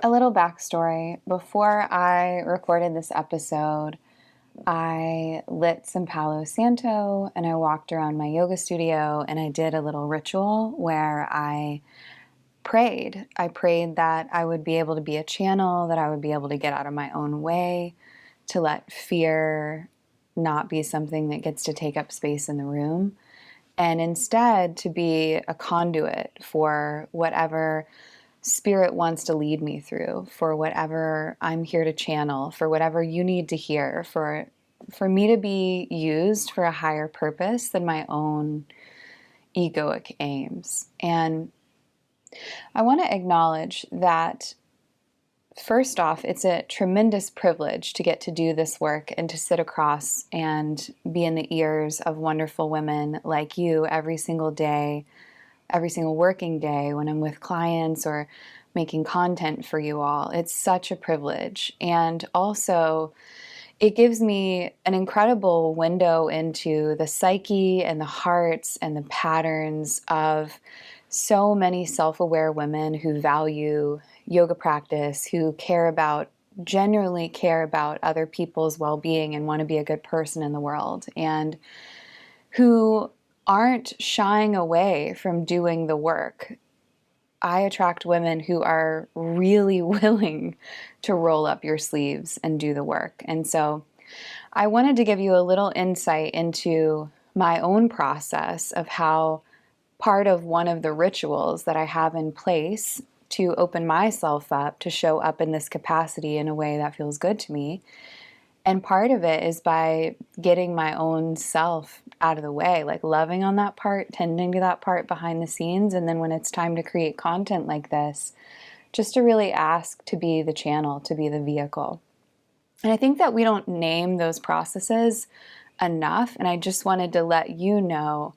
A little backstory. Before I recorded this episode, I lit some Palo Santo and I walked around my yoga studio and I did a little ritual where I prayed. I prayed that I would be able to be a channel, that I would be able to get out of my own way, to let fear not be something that gets to take up space in the room, and instead to be a conduit for whatever Spirit wants to lead me through, for whatever I'm here to channel, for whatever you need to hear, for me to be used for a higher purpose than my own egoic aims. And I want to acknowledge that first off, it's a tremendous privilege to get to do this work and to sit across and be in the ears of wonderful women like you every single day, every single working day when I'm with clients or making content for you all. It's such a privilege. And also, it gives me an incredible window into the psyche and the hearts and the patterns of so many self-aware women who value yoga practice, who genuinely care about other people's well-being and want to be a good person in the world, and who aren't shying away from doing the work. I attract women who are really willing to roll up your sleeves and do the work. And so I wanted to give you a little insight into my own process of how part of one of the rituals that I have in place to open myself up to show up in this capacity in a way that feels good to me. And part of it is by getting my own self out of the way, like loving on that part, tending to that part behind the scenes. And then when it's time to create content like this, just to really ask to be the channel, to be the vehicle. And I think that we don't name those processes enough. And I just wanted to let you know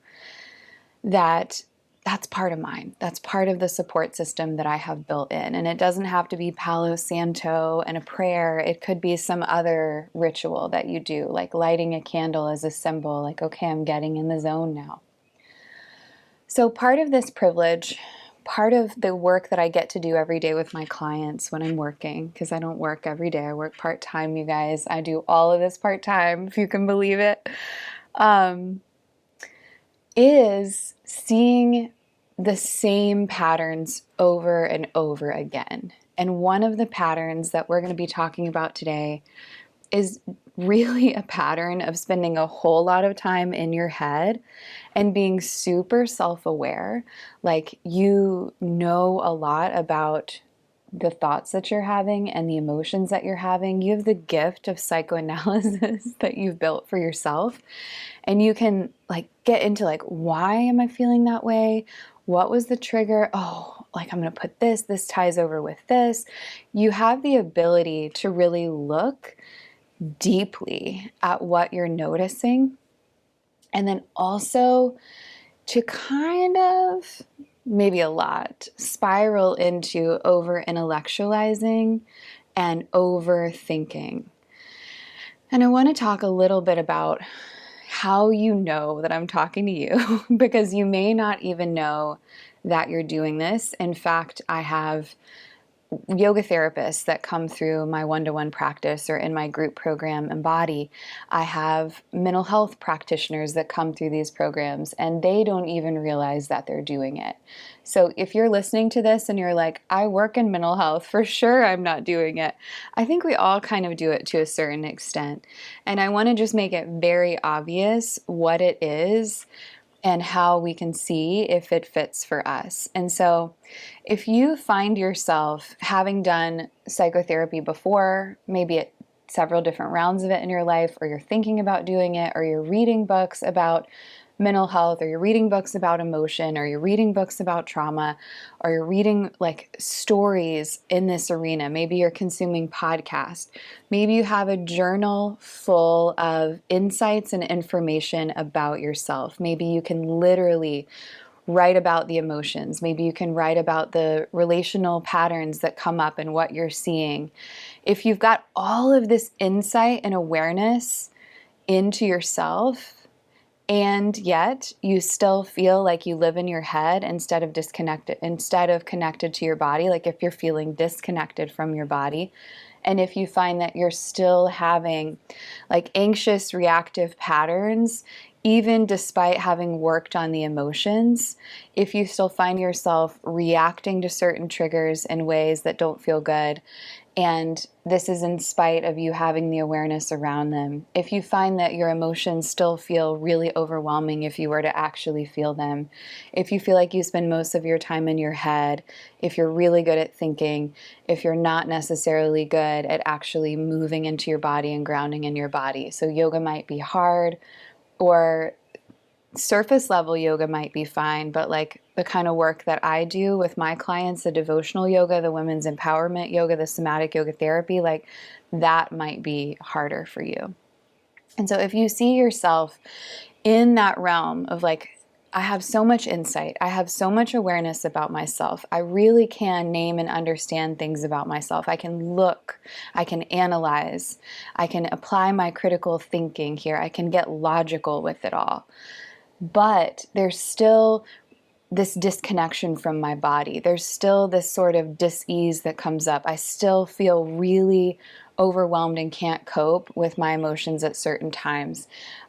that that's part of mine. That's part of the support system that I have built in. And it doesn't have to be Palo Santo and a prayer. It could be some other ritual that you do, like lighting a candle as a symbol, like, okay, I'm getting in the zone now. So part of this privilege, part of the work that I get to do every day with my clients when I'm working, because I don't work every day, I work part-time, you guys. I do all of this part-time, if you can believe it. Is seeing the same patterns over and over again. And one of the patterns that we're going to be talking about today is really a pattern of spending a whole lot of time in your head and being super self-aware. Like, you know a lot about the thoughts that you're having and the emotions that you're having. You have the gift of psychoanalysis that you've built for yourself. And you can get into why am I feeling that way? What was the trigger? Oh, I'm going to put this ties over with this. You have the ability to really look deeply at what you're noticing. And then also to kind of, maybe a lot, spiral into over-intellectualizing and overthinking. And I want to talk a little bit about how you know that I'm talking to you, because you may not even know that you're doing this. In fact, I have yoga therapists that come through my one-to-one practice or in my group program, Embodied. I have mental health practitioners that come through these programs, and they don't even realize that they're doing it. So if you're listening to this and you're like, I work in mental health, for sure I'm not doing it. I think we all kind of do it to a certain extent. And I want to just make it very obvious what it is and how we can see if it fits for us. And so if you find yourself having done psychotherapy before, maybe at several different rounds of it in your life, or you're thinking about doing it, or you're reading books about mental health, or you're reading books about emotion, or you're reading books about trauma, or you're reading stories in this arena. Maybe you're consuming podcasts. Maybe you have a journal full of insights and information about yourself. Maybe you can literally write about the emotions. Maybe you can write about the relational patterns that come up and what you're seeing. If you've got all of this insight and awareness into yourself, and yet you still feel like you live in your head instead of connected to your body, like if you're feeling disconnected from your body, and if you find that you're still having like anxious reactive patterns, even despite having worked on the emotions, if you still find yourself reacting to certain triggers in ways that don't feel good, and this is in spite of you having the awareness around them. If you find that your emotions still feel really overwhelming if you were to actually feel them, if you feel like you spend most of your time in your head, if you're really good at thinking, if you're not necessarily good at actually moving into your body and grounding in your body. So yoga might be hard, or surface level yoga might be fine, but like the kind of work that I do with my clients, the devotional yoga, the women's empowerment yoga, the somatic yoga therapy, like that might be harder for you. And so if you see yourself in that realm of like, I have so much insight, I have so much awareness about myself, I really can name and understand things about myself, I can look, I can analyze, I can apply my critical thinking here, I can get logical with it all. But there's still this disconnection from my body. There's still this sort of dis-ease that comes up. I still feel really overwhelmed and can't cope with my emotions at certain times.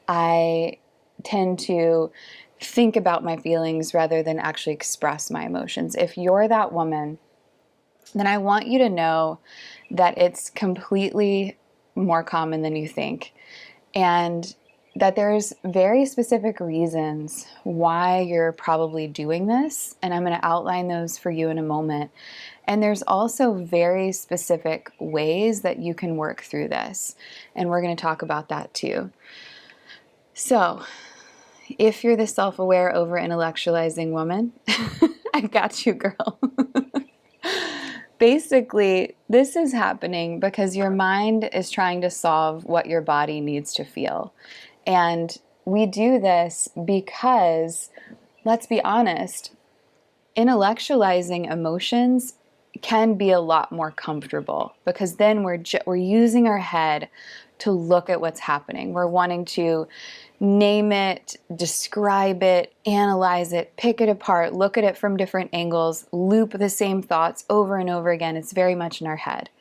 I tend to think about my feelings rather than actually express my emotions. If you're that woman, then I want you to know that it's completely more common than you think. And that there's very specific reasons why you're probably doing this, and I'm going to outline those for you in a moment. And there's also very specific ways that you can work through this, and we're going to talk about that too. So, if you're the self-aware, over-intellectualizing woman, I got you, girl. Basically, this is happening because your mind is trying to solve what your body needs to feel. And we do this because, let's be honest, intellectualizing emotions can be a lot more comfortable, because then we're using our head to look at what's happening. We're wanting to name it, describe it, analyze it, pick it apart, look at it from different angles, loop the same thoughts over and over again. It's very much in our head.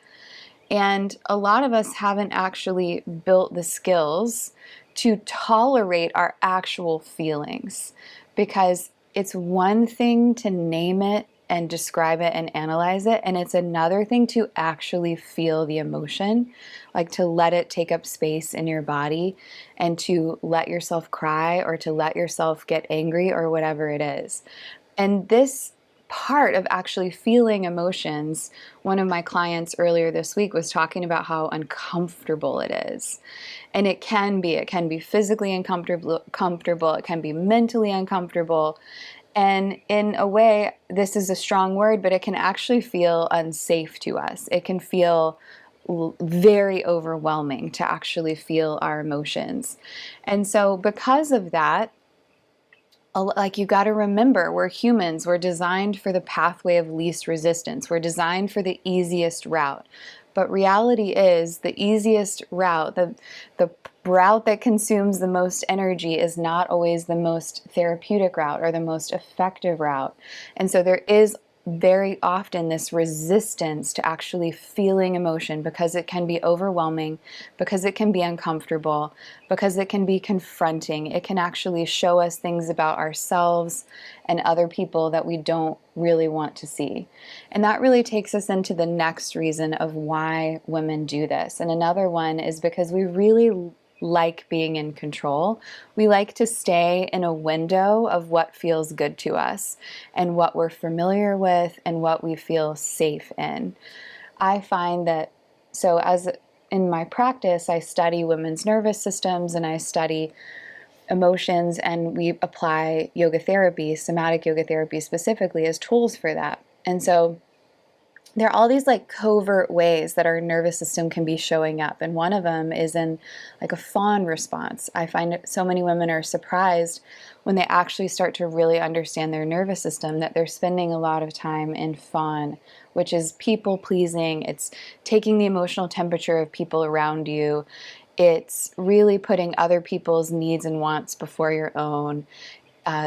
And a lot of us haven't actually built the skills to tolerate our actual feelings, because it's one thing to name it and describe it and analyze it, and it's another thing to actually feel the emotion, like to let it take up space in your body and to let yourself cry or to let yourself get angry or whatever it is. And this part of actually feeling emotions, one of my clients earlier this week was talking about how uncomfortable it is. And it can be physically uncomfortable, it can be mentally uncomfortable. And in a way, this is a strong word, but it can actually feel unsafe to us. It can feel very overwhelming to actually feel our emotions. And so because of that, like, you got to remember, we're humans. We're designed for the pathway of least resistance. We're designed for the easiest route. But reality is the easiest route, the route that consumes the most energy, is not always the most therapeutic route or the most effective route. And so there is very often this resistance to actually feeling emotion, because it can be overwhelming, because it can be uncomfortable, because it can be confronting. It can actually show us things about ourselves and other people that we don't really want to see. And that really takes us into the next reason of why women do this. And another one is because we really like being in control. We like to stay in a window of what feels good to us and what we're familiar with and what we feel safe in. I find that, so as in my practice, I study women's nervous systems and I study emotions, and we apply yoga therapy, somatic yoga therapy specifically, as tools for that. And so there are all these like covert ways that our nervous system can be showing up. And one of them is in like a fawn response. I find that so many women are surprised when they actually start to really understand their nervous system, that they're spending a lot of time in fawn, which is people pleasing. It's taking the emotional temperature of people around you. It's really putting other people's needs and wants before your own.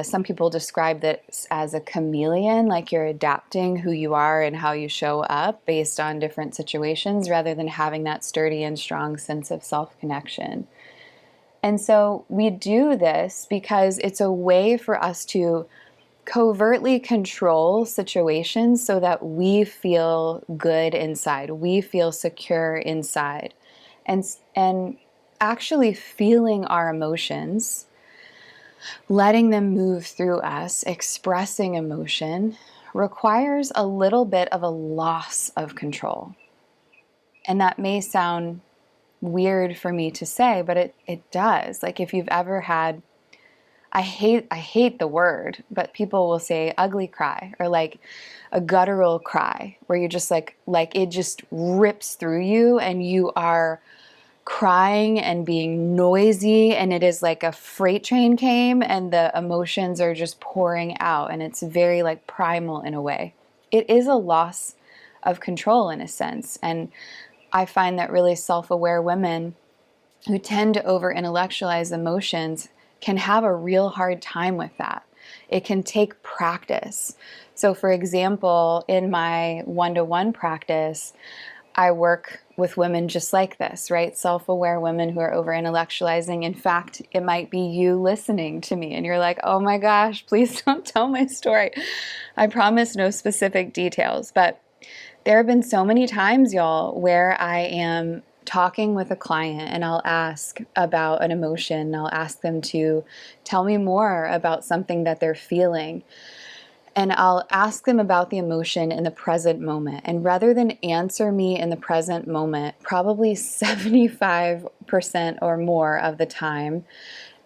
Some people describe this as a chameleon, like you're adapting who you are and how you show up based on different situations rather than having that sturdy and strong sense of self-connection. And so we do this because it's a way for us to covertly control situations so that we feel good inside, we feel secure inside. And actually feeling our emotions, letting them move through us, expressing emotion, requires a little bit of a loss of control. And that may sound weird for me to say, but it does. Like if you've ever had, I hate the word, but people will say ugly cry or like a guttural cry where you're just like it just rips through you and you are crying and being noisy, and it is like a freight train came and the emotions are just pouring out, and it's very like primal in a way. It is a loss of control in a sense. And I find that really self-aware women who tend to over-intellectualize emotions can have a real hard time with that. It can take practice. So for example, in my one-to-one practice, I work with women just like this, right? Self-aware women who are over-intellectualizing. In fact, it might be you listening to me and you're like, oh my gosh, please don't tell my story. I promise no specific details, but there have been so many times, y'all, where I am talking with a client and I'll ask about an emotion. I'll ask them to tell me more about something that they're feeling. And I'll ask them about the emotion in the present moment. And rather than answer me in the present moment, probably 75% or more of the time,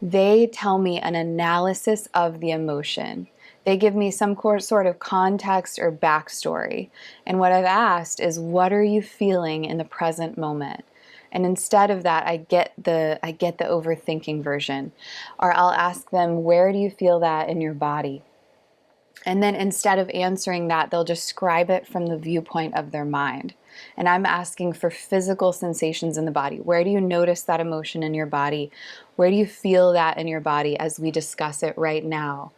they tell me an analysis of the emotion. They give me some sort of context or backstory. And what I've asked is, what are you feeling in the present moment? And instead of that, I get the overthinking version. Or I'll ask them, where do you feel that in your body? And then instead of answering that, they'll describe it from the viewpoint of their mind. And I'm asking for physical sensations in the body. Where do you notice that emotion in your body? Where do you feel that in your body as we discuss it right now?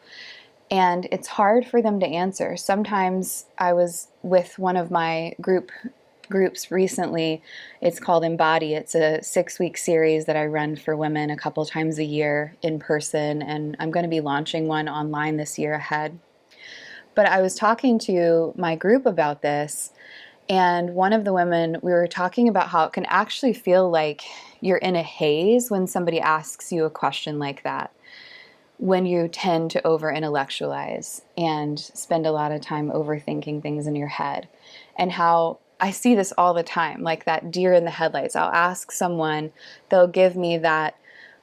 And it's hard for them to answer. Sometimes I was with one of my groups recently. It's called Embodied. It's a 6-week series that I run for women a couple times a year in person, and I'm going to be launching one online this year ahead. But I was talking to my group about this, and one of the women, we were talking about how it can actually feel like you're in a haze when somebody asks you a question like that, when you tend to over-intellectualize and spend a lot of time overthinking things in your head. And how I see this all the time, like that deer in the headlights. I'll ask someone, they'll give me that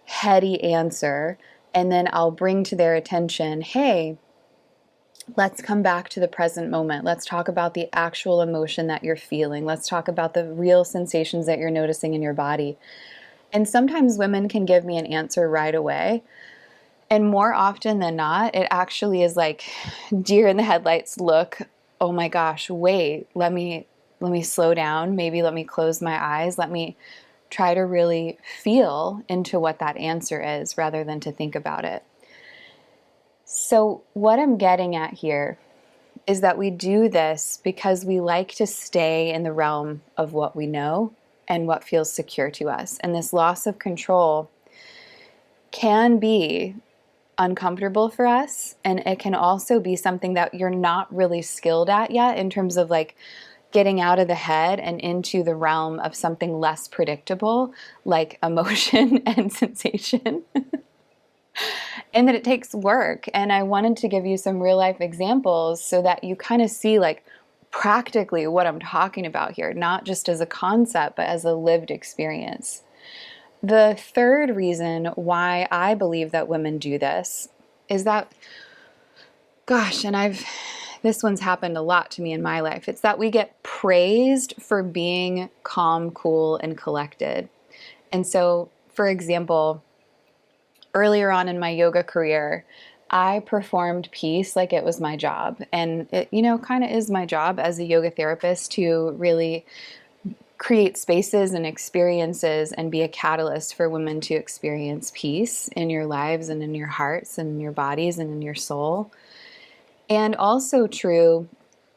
heady answer, and then I'll bring to their attention, hey, let's come back to the present moment. Let's talk about the actual emotion that you're feeling. Let's talk about the real sensations that you're noticing in your body. And sometimes women can give me an answer right away. And more often than not, it actually is like deer in the headlights look, oh my gosh, wait, let me slow down. Maybe let me close my eyes. Let me try to really feel into what that answer is rather than to think about it. So what I'm getting at here is that we do this because we like to stay in the realm of what we know and what feels secure to us. And this loss of control can be uncomfortable for us, and it can also be something that you're not really skilled at yet in terms of like getting out of the head and into the realm of something less predictable like emotion and sensation. And that it takes work. And I wanted to give you some real life examples so that you kind of see like practically what I'm talking about here, not just as a concept, but as a lived experience. The third reason why I believe that women do this is that, gosh, and this one's happened a lot to me in my life. It's that we get praised for being calm, cool, and collected. And so, for example, earlier on in my yoga career, I performed peace like it was my job. And it, kind of is my job as a yoga therapist to really create spaces and experiences and be a catalyst for women to experience peace in your lives and in your hearts and in your bodies and in your soul. And also true,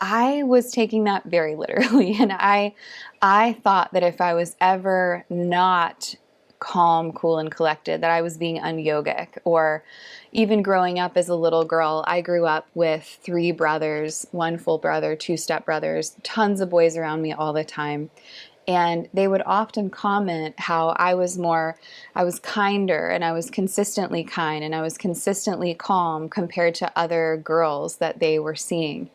I was taking that very literally. And I thought that if I was ever not calm, cool, and collected, that I was being un-yogic. Or even growing up as a little girl, I grew up with 3 brothers, 1 full brother, 2 stepbrothers, tons of boys around me all the time. And they would often comment how I was kinder, and I was consistently kind, and I was consistently calm compared to other girls that they were seeing.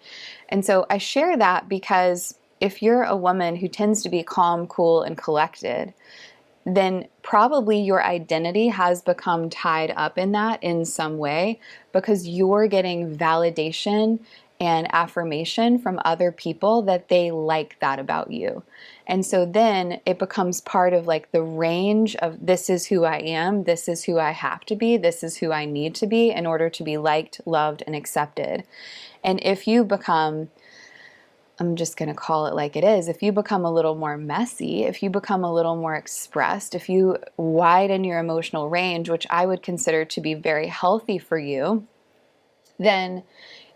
And so I share that because if you're a woman who tends to be calm, cool, and collected, then probably your identity has become tied up in that in some way, because you're getting validation and affirmation from other people that they like that about you. And so then it becomes part of like the range of, this is who I am, this is who I have to be, this is who I need to be in order to be liked, loved, and accepted. And if you become, I'm just going to call it like it is, if you become a little more messy, if you become a little more expressed, if you widen your emotional range, which I would consider to be very healthy for you, then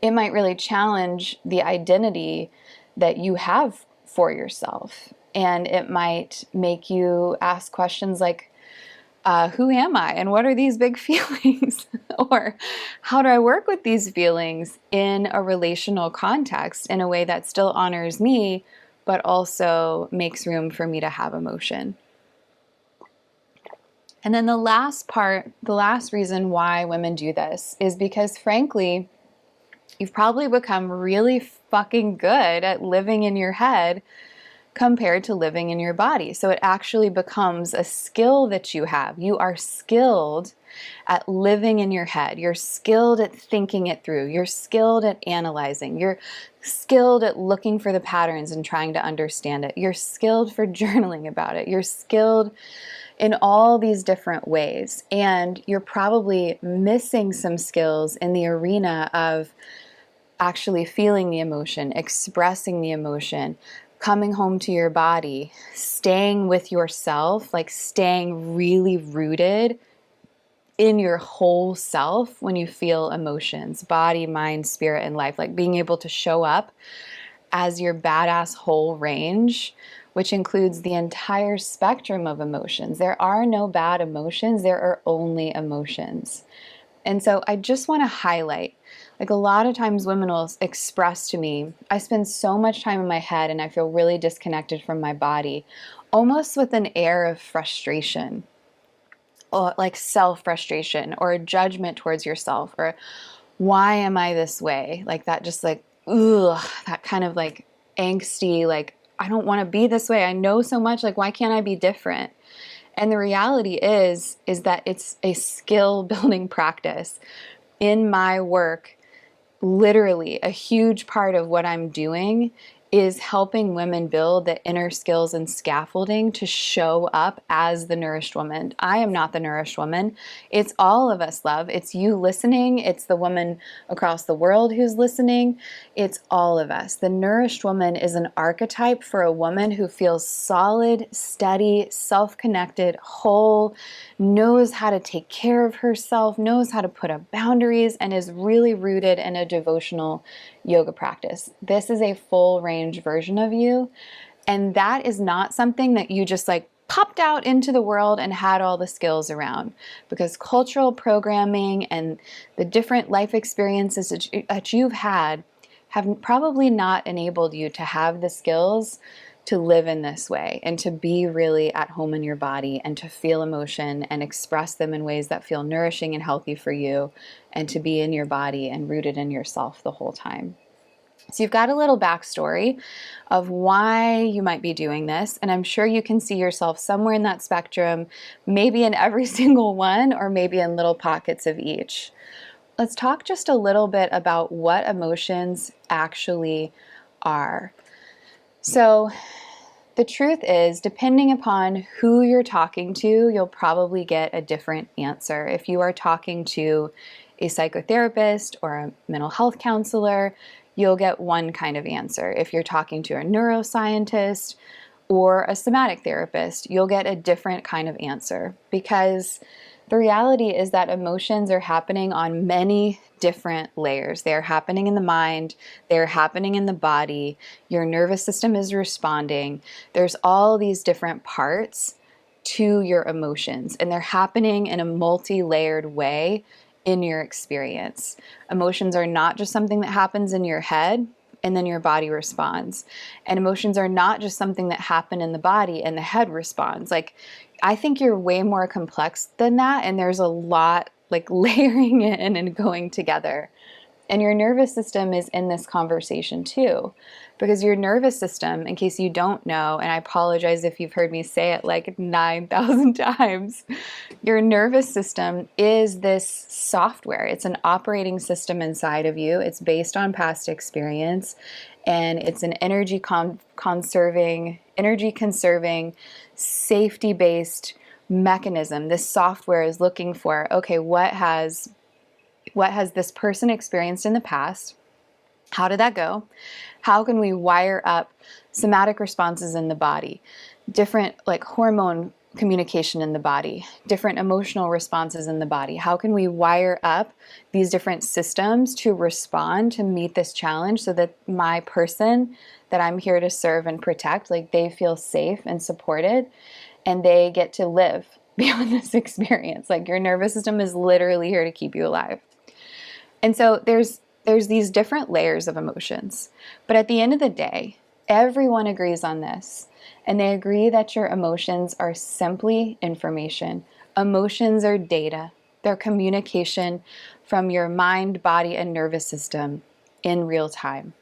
it might really challenge the identity that you have for yourself. And it might make you ask questions like, who am I? And what are these big feelings? Or how do I work with these feelings in a relational context in a way that still honors me, but also makes room for me to have emotion? And then the last reason why women do this is because, frankly, you've probably become really fucking good at living in your head compared to living in your body. So it actually becomes a skill that you have. You are skilled at living in your head. You're skilled at thinking it through. You're skilled at analyzing. You're skilled at looking for the patterns and trying to understand it. You're skilled for journaling about it. You're skilled in all these different ways. And you're probably missing some skills in the arena of actually feeling the emotion, expressing the emotion, coming home to your body, staying with yourself, like staying really rooted in your whole self when you feel emotions, body, mind, spirit, and life, like being able to show up as your badass whole range, which includes the entire spectrum of emotions. There are no bad emotions, there are only emotions. And so I just want to highlight, like a lot of times women will express to me, I spend so much time in my head and I feel really disconnected from my body, almost with an air of frustration, or like self-frustration, or a judgment towards yourself, or why am I this way? Like that, just like, ugh, that kind of like angsty, like, I don't want to be this way. I know so much, like, why can't I be different? And the reality is that it's a skill building practice. In my work, literally a huge part of what I'm doing is helping women build the inner skills and scaffolding to show up as the nourished woman. I am not the nourished woman. It's all of us, love. It's you listening. It's the woman across the world who's listening. It's all of us. The nourished woman is an archetype for a woman who feels solid, steady, self-connected, whole, knows how to take care of herself, knows how to put up boundaries, and is really rooted in a devotional yoga practice. This is a full range version of you. And that is not something that you just like popped out into the world and had all the skills around, because cultural programming and the different life experiences that you've had have probably not enabled you to have the skills to live in this way and to be really at home in your body and to feel emotion and express them in ways that feel nourishing and healthy for you, and to be in your body and rooted in yourself the whole time. So you've got a little backstory of why you might be doing this, and I'm sure you can see yourself somewhere in that spectrum, maybe in every single one, or maybe in little pockets of each. Let's talk just a little bit about what emotions actually are. So the truth is, depending upon who you're talking to, you'll probably get a different answer. If you are talking to a psychotherapist or a mental health counselor, you'll get one kind of answer. If you're talking to a neuroscientist, or a somatic therapist, you'll get a different kind of answer, because the reality is that emotions are happening on many different layers. They are happening in the mind, they're happening in the body, your nervous system is responding. There's all these different parts to your emotions, and they're happening in a multi-layered way in your experience. Emotions are not just something that happens in your head and then your body responds. And emotions are not just something that happen in the body and the head responds. Like, I think you're way more complex than that, and there's a lot like layering in and going together. And your nervous system is in this conversation too, because your nervous system, in case you don't know, and I apologize if you've heard me say it like 9,000 times, your nervous system is this software. It's an operating system inside of you. It's based on past experience, and it's an energy conserving, safety-based mechanism. This software is looking for, okay, what has this person experienced in the past? How did that go? How can we wire up somatic responses in the body, different like hormone communication in the body, different emotional responses in the body? How can we wire up these different systems to respond to meet this challenge so that my person that I'm here to serve and protect, like they feel safe and supported and they get to live beyond this experience? Like, your nervous system is literally here to keep you alive. And so there's these different layers of emotions. But at the end of the day, everyone agrees on this. And they agree that your emotions are simply information. Emotions are data. They're communication from your mind, body, and nervous system in real time.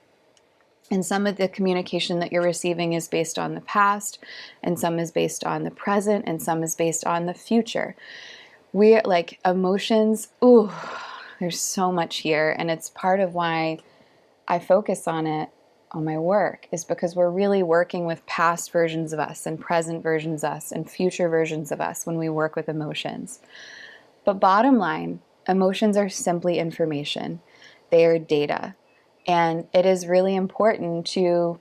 And some of the communication that you're receiving is based on the past, and some is based on the present, and some is based on the future. We're like emotions, ooh, there's so much here, and it's part of why I focus on it on my work, is because we're really working with past versions of us and present versions of us and future versions of us when we work with emotions. But bottom line, emotions are simply information. They are data. And it is really important to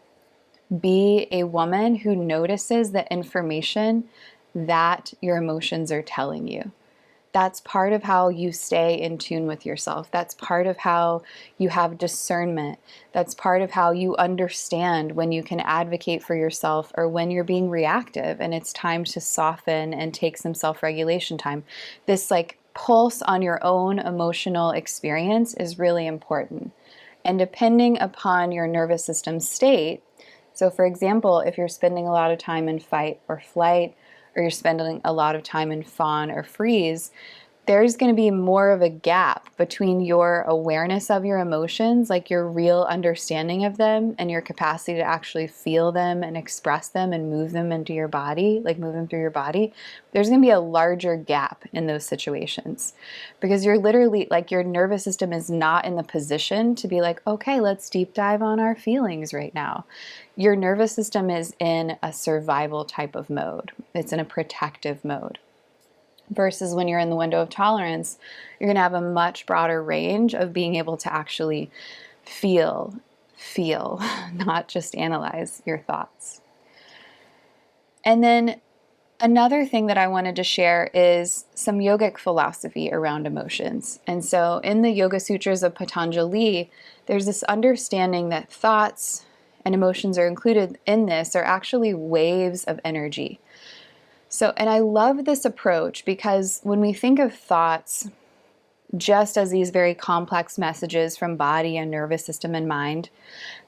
be a woman who notices the information that your emotions are telling you. That's part of how you stay in tune with yourself. That's part of how you have discernment. That's part of how you understand when you can advocate for yourself or when you're being reactive and it's time to soften and take some self-regulation time. This like pulse on your own emotional experience is really important. And depending upon your nervous system state, so for example, if you're spending a lot of time in fight or flight, or you're spending a lot of time in fawn or freeze, there's going to be more of a gap between your awareness of your emotions, like your real understanding of them and your capacity to actually feel them and express them and move them into your body, like move them through your body. There's going to be a larger gap in those situations because you're literally like your nervous system is not in the position to be like, okay, let's deep dive on our feelings right now. Your nervous system is in a survival type of mode. It's in a protective mode. Versus when you're in the window of tolerance, you're going to have a much broader range of being able to actually feel, not just analyze your thoughts. And then another thing that I wanted to share is some yogic philosophy around emotions. And so in the Yoga Sutras of Patanjali, there's this understanding that thoughts and emotions are included in this are actually waves of energy. So, and I love this approach because when we think of thoughts just as these very complex messages from body and nervous system and mind,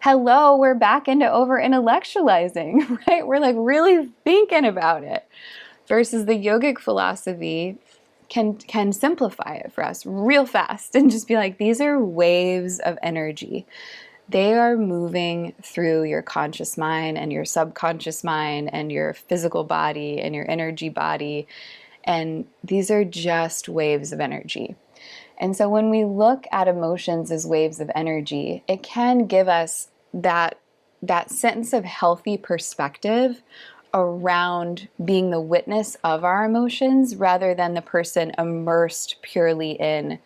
hello, we're back into over-intellectualizing, right? We're like really thinking about it. Versus the yogic philosophy can simplify it for us real fast and just be like, these are waves of energy. They are moving through your conscious mind and your subconscious mind and your physical body and your energy body. And these are just waves of energy. And so when we look at emotions as waves of energy, it can give us that sense of healthy perspective around being the witness of our emotions rather than the person immersed purely in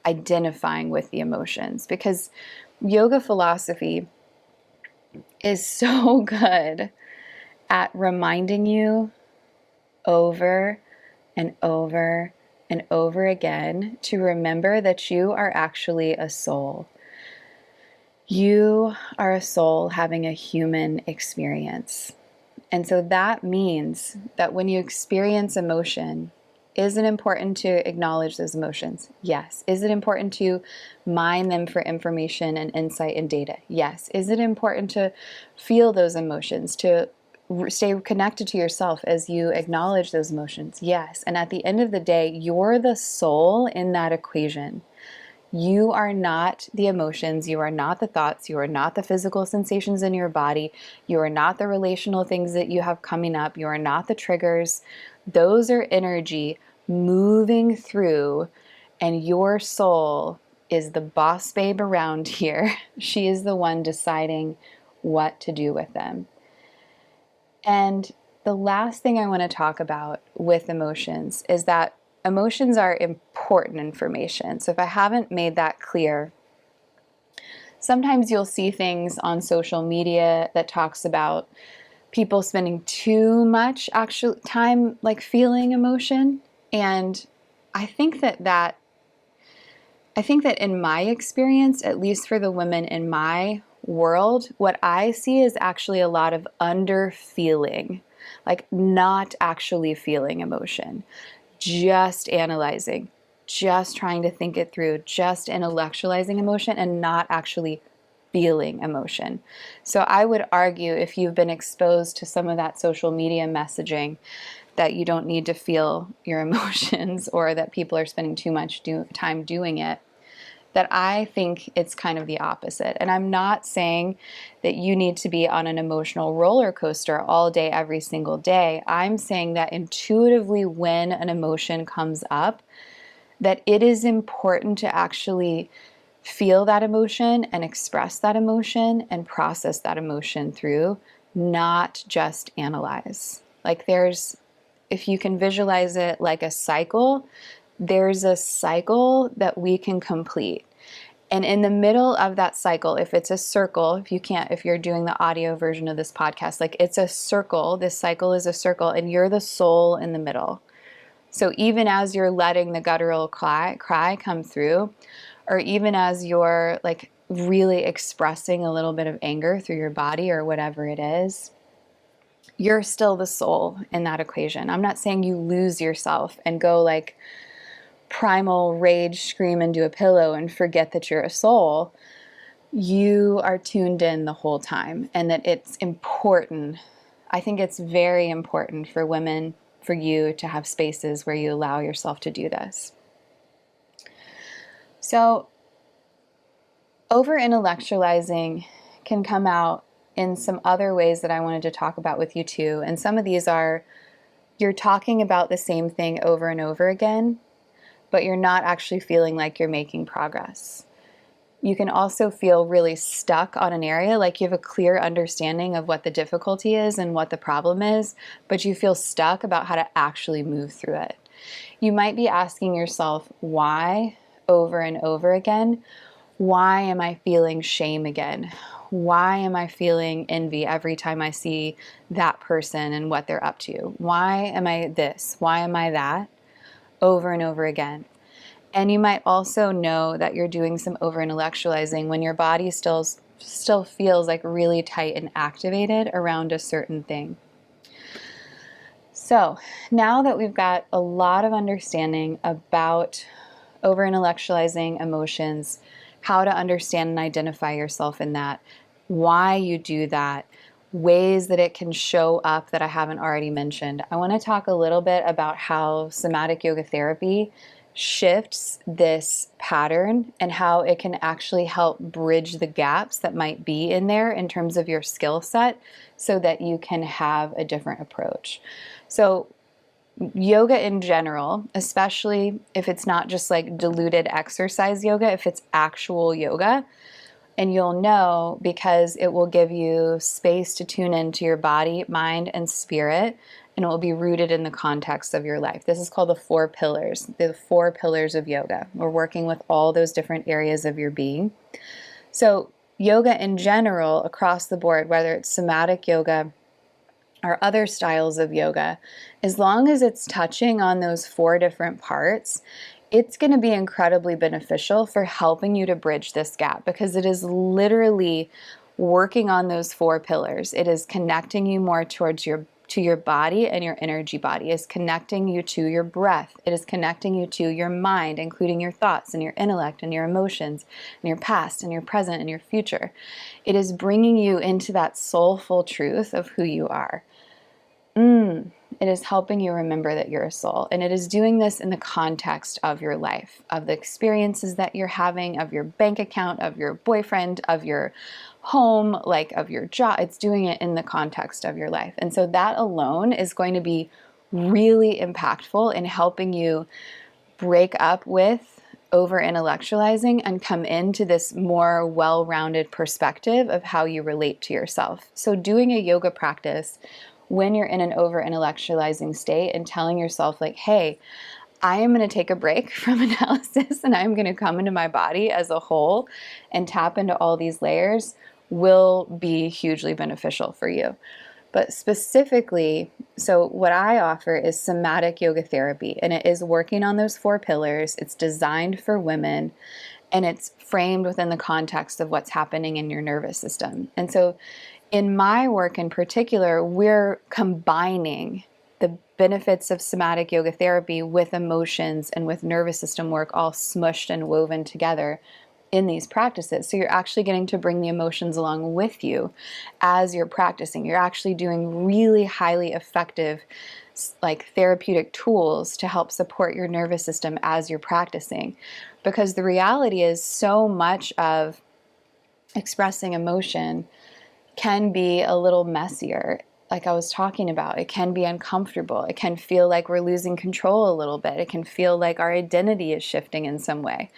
identifying with the emotions. Because yoga philosophy is so good at reminding you over and over and over again to remember that you are actually a soul. You are a soul having a human experience. And so that means that when you experience emotion, is it important to acknowledge those emotions? Yes. Is it important to mine them for information and insight and data? Yes. Is it important to feel those emotions, to stay connected to yourself as you acknowledge those emotions? Yes. And at the end of the day, you're the soul in that equation. You are not the emotions, you are not the thoughts, you are not the physical sensations in your body, you are not the relational things that you have coming up, you are not the triggers. Those are energy moving through, and your soul is the boss babe around here. She is the one deciding what to do with them. And the last thing I want to talk about with emotions is that emotions are important information. So if I haven't made that clear, sometimes you'll see things on social media that talks about people spending too much actual time like feeling emotion. And I think that in my experience, at least for the women in my world, what I see is actually a lot of under feeling, like not actually feeling emotion, just analyzing, just trying to think it through, just intellectualizing emotion and not actually feeling emotion. So I would argue, if you've been exposed to some of that social media messaging, that you don't need to feel your emotions or that people are spending too much time doing it, that I think it's kind of the opposite. And I'm not saying that you need to be on an emotional roller coaster all day, every single day. I'm saying that intuitively, when an emotion comes up, that it is important to actually feel that emotion and express that emotion and process that emotion through, not just analyze. Like if you can visualize it like a cycle, there's a cycle that we can complete. And in the middle of that cycle, if it's a circle, if you're doing the audio version of this podcast, like it's a circle, this cycle is a circle, and you're the soul in the middle. So even as you're letting the guttural cry come through, or even as you're like really expressing a little bit of anger through your body or whatever it is, you're still the soul in that equation. I'm not saying you lose yourself and go like primal rage, scream into a pillow and forget that you're a soul. You are tuned in the whole time, and that it's important. I think it's very important for women, for you to have spaces where you allow yourself to do this. So over-intellectualizing can come out in some other ways that I wanted to talk about with you too. And some of these are, you're talking about the same thing over and over again, but you're not actually feeling like you're making progress. You can also feel really stuck on an area, like you have a clear understanding of what the difficulty is and what the problem is, but you feel stuck about how to actually move through it. You might be asking yourself, why over and over again? Why am I feeling shame again? Why am I feeling envy every time I see that person and what they're up to? Why am I this? Why am I that? Over and over again. And you might also know that you're doing some over-intellectualizing when your body still feels like really tight and activated around a certain thing. So now that we've got a lot of understanding about over-intellectualizing emotions, how to understand and identify yourself in that, why you do that, ways that it can show up that I haven't already mentioned, I want to talk a little bit about how somatic yoga therapy shifts this pattern and how it can actually help bridge the gaps that might be in there in terms of your skill set so that you can have a different approach. So yoga in general, especially if it's not just like diluted exercise yoga, if it's actual yoga, and you'll know because it will give you space to tune into your body, mind, and spirit, and it will be rooted in the context of your life. This is called the 4 pillars, the 4 pillars of yoga. We're working with all those different areas of your being. So yoga in general, across the board, whether it's somatic yoga or other styles of yoga, as long as it's touching on those 4 different parts, it's going to be incredibly beneficial for helping you to bridge this gap, because it is literally working on those 4 pillars. It is connecting you more towards your body and your energy body. It is connecting you to your breath. It is connecting you to your mind, including your thoughts and your intellect and your emotions and your past and your present and your future. It is bringing you into that soulful truth of who you are. It is helping you remember that you're a soul. And it is doing this in the context of your life, of the experiences that you're having, of your bank account, of your boyfriend, of your home, like of your job. It's doing it in the context of your life. And so that alone is going to be really impactful in helping you break up with over-intellectualizing and come into this more well-rounded perspective of how you relate to yourself. So doing a yoga practice when you're in an over-intellectualizing state and telling yourself like, hey, I am going to take a break from analysis and I'm going to come into my body as a whole and tap into all these layers will be hugely beneficial for you. But specifically, so what I offer is somatic yoga therapy, and it is working on those 4 pillars. It's designed for women, and it's framed within the context of what's happening in your nervous system. And so in my work in particular, we're combining the benefits of somatic yoga therapy with emotions and with nervous system work all smushed and woven together in these practices. So you're actually getting to bring the emotions along with you as you're practicing. You're actually doing really highly effective, like therapeutic tools to help support your nervous system as you're practicing. Because the reality is so much of expressing emotion can be a little messier. Like I was talking about, it can be uncomfortable. It can feel like we're losing control a little bit. It can feel like our identity is shifting in some way.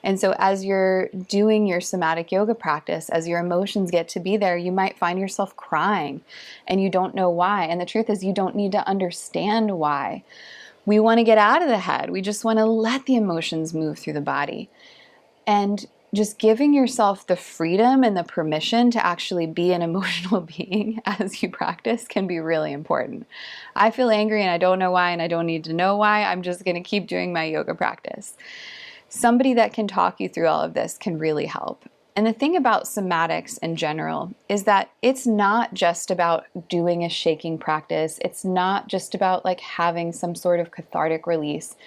And so as you're doing your somatic yoga practice, as your emotions get to be there, you might find yourself crying and you don't know why. And the truth is, you don't need to understand why. We want to get out of the head. We just want to let the emotions move through the body. And just giving yourself the freedom and the permission to actually be an emotional being as you practice can be really important. I feel angry and I don't know why, and I don't need to know why. I'm just going to keep doing my yoga practice. Somebody that can talk you through all of this can really help. And the thing about somatics in general is that it's not just about doing a shaking practice. It's not just about like having some sort of cathartic release.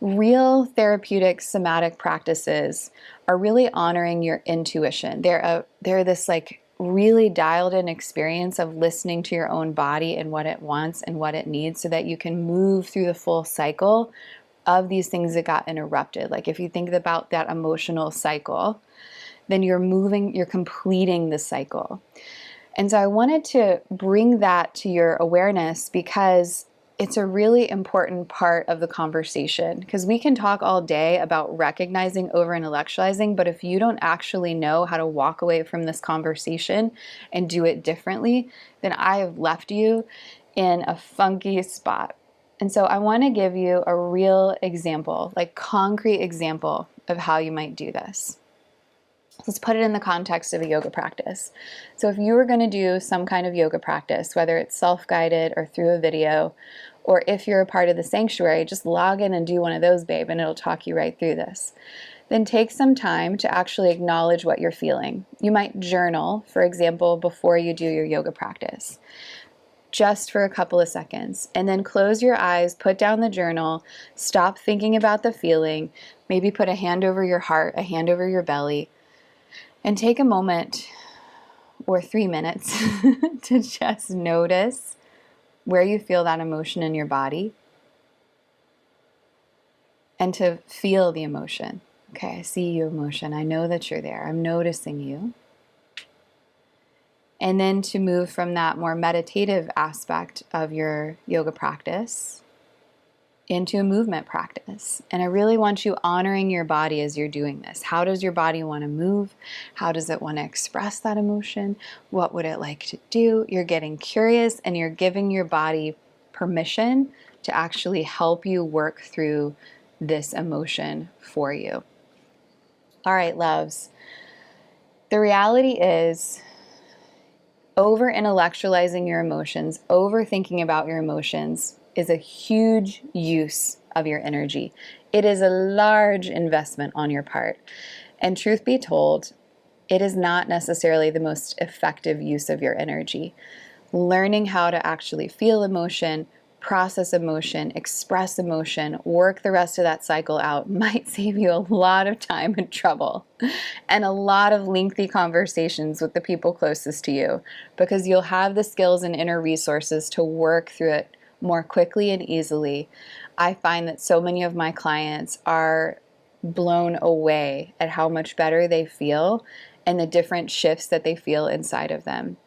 Real therapeutic somatic practices are really honoring your intuition. They're this like really dialed in experience of listening to your own body and what it wants and what it needs so that you can move through the full cycle of these things that got interrupted. Like if you think about that emotional cycle, then you're completing the cycle. And so I wanted to bring that to your awareness because it's a really important part of the conversation, because we can talk all day about recognizing over-intellectualizing, but if you don't actually know how to walk away from this conversation and do it differently, then I have left you in a funky spot. And so I want to give you a real example, like concrete example of how you might do this. Let's put it in the context of a yoga practice. So if you were going to do some kind of yoga practice, whether it's self-guided or through a video, or if you're a part of the sanctuary, just log in and do one of those, babe, and it'll talk you right through this. Then take some time to actually acknowledge what you're feeling. You might journal, for example, before you do your yoga practice, just for a couple of seconds. And then close your eyes, put down the journal, stop thinking about the feeling, maybe put a hand over your heart, a hand over your belly, and take a moment or 3 minutes to just notice where you feel that emotion in your body and to feel the emotion. Okay, I see you, emotion. I know that you're there. I'm noticing you. And then to move from that more meditative aspect of your yoga practice into a movement practice. And I really want you honoring your body as you're doing this. How does your body want to move? How does it want to express that emotion? What would it like to do? You're getting curious and you're giving your body permission to actually help you work through this emotion for you. All right, loves. The reality is Over-intellectualizing your emotions, overthinking about your emotions is a huge use of your energy. It is a large investment on your part. And truth be told, it is not necessarily the most effective use of your energy. Learning how to actually feel emotion, process emotion, express emotion, work the rest of that cycle out might save you a lot of time and trouble and a lot of lengthy conversations with the people closest to you, because you'll have the skills and inner resources to work through it more quickly and easily. I find that so many of my clients are blown away at how much better they feel and the different shifts that they feel inside of them,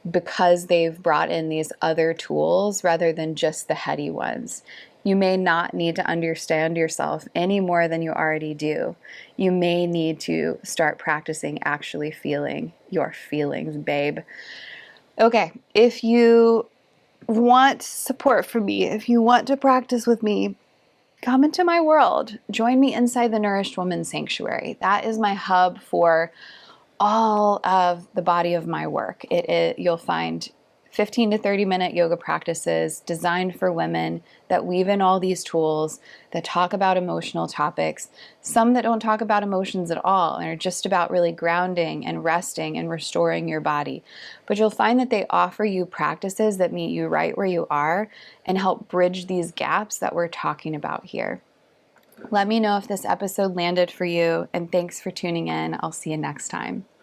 because they've brought in these other tools rather than just the heady ones. You may not need to understand yourself any more than you already do. You may need to start practicing actually feeling your feelings, babe. Okay, if you want support from me, if you want to practice with me, come into my world. Join me inside the Nourished Woman Sanctuary. That is my hub for all of the body of my work. You'll find 15 to 30-minute yoga practices designed for women that weave in all these tools that talk about emotional topics, some that don't talk about emotions at all and are just about really grounding and resting and restoring your body. But you'll find that they offer you practices that meet you right where you are and help bridge these gaps that we're talking about here. Let me know if this episode landed for you, and thanks for tuning in. I'll see you next time.